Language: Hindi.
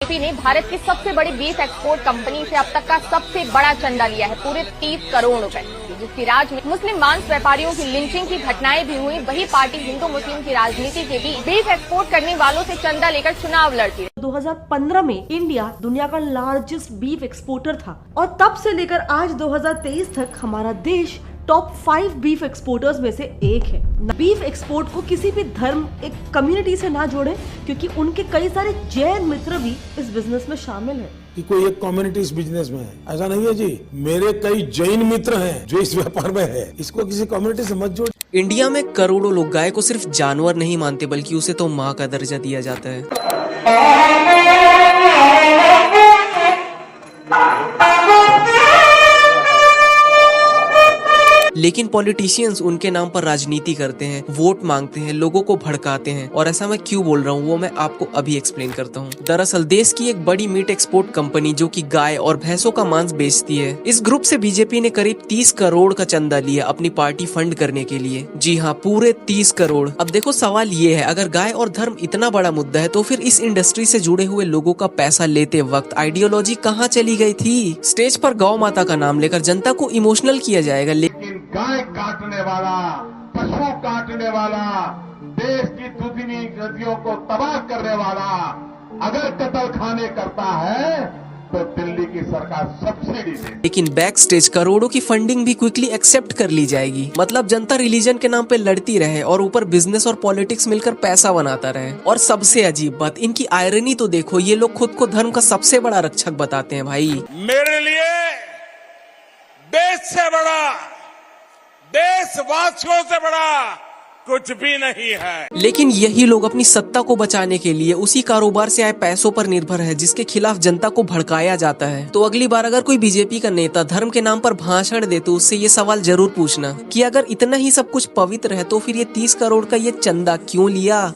बीजेपी ने भारत की सबसे बड़ी बीफ एक्सपोर्ट कंपनी से अब तक का सबसे बड़ा चंदा लिया है, पूरे 30 करोड़ रुपए, जिसकी राज्य में मुस्लिम मांस व्यापारियों की लिंचिंग की घटनाएं भी हुई। वही पार्टी हिंदू मुस्लिम की राजनीति के बीच बीफ एक्सपोर्ट करने वालों से चंदा लेकर चुनाव लड़ती है। 2015 में इंडिया दुनिया का लार्जेस्ट बीफ एक्सपोर्टर था और तब से लेकर आज 2023 तक हमारा देश टॉप 5 बीफ एक्सपोर्टर्स में से एक है। बीफ एक्सपोर्ट को किसी भी धर्म एक कम्युनिटी से ना जोड़े, क्योंकि उनके कई सारे जैन मित्र भी इस बिजनेस में शामिल है। कि कोई एक कम्युनिटी इस बिजनेस में है, ऐसा नहीं है जी। मेरे कई जैन मित्र हैं जो इस व्यापार में है, इसको किसी कम्युनिटी से मत जोड़। इंडिया में करोड़ों लोग गाय को सिर्फ जानवर नहीं मानते, बल्कि उसे तो माँ का दर्जा दिया जाता है। लेकिन पॉलिटिशियंस उनके नाम पर राजनीति करते हैं, वोट मांगते हैं, लोगों को भड़काते हैं। और ऐसा मैं क्यों बोल रहा हूँ वो मैं आपको अभी एक्सप्लेन करता हूँ। दरअसल देश की एक बड़ी मीट एक्सपोर्ट कंपनी जो कि गाय और भैंसों का मांस बेचती है, इस ग्रुप से बीजेपी ने करीब 30 करोड़ का चंदा लिया अपनी पार्टी फंड करने के लिए। जी हाँ, पूरे 30 करोड़। अब देखो सवाल ये है, अगर गाय और धर्म इतना बड़ा मुद्दा है तो फिर इस इंडस्ट्री से जुड़े हुए लोगों का पैसा लेते वक्त आइडियोलॉजी कहाँ चली गई थी? स्टेज पर गौ माता का नाम लेकर जनता को इमोशनल किया जाएगा, लेकिन गाय काटने वाला, पशु काटने वाला, देश की दूसरी नदियों को तबाह करने वाला अगर कत्ल खाने करता है तो दिल्ली की सरकार सब्सिडी दे। लेकिन बैक स्टेज करोड़ों की फंडिंग भी क्विकली एक्सेप्ट कर ली जाएगी। मतलब जनता रिलीजन के नाम पे लड़ती रहे और ऊपर बिजनेस और पॉलिटिक्स मिलकर पैसा बनाता रहे। और सबसे अजीब बात, इनकी आयरनी तो देखो, ये लोग खुद को धर्म का सबसे बड़ा रक्षक बताते हैं। भाई मेरे लिए देश से बड़ा, देशवासियों से बड़ा कुछ भी नहीं है। लेकिन यही लोग अपनी सत्ता को बचाने के लिए उसी कारोबार से आए पैसों पर निर्भर है, जिसके खिलाफ जनता को भड़काया जाता है। तो अगली बार अगर कोई बीजेपी का नेता धर्म के नाम पर भाषण दे तो उससे ये सवाल जरूर पूछना कि अगर इतना ही सब कुछ पवित्र है तो फिर ये 30 करोड़ का ये चंदा क्यों लिया?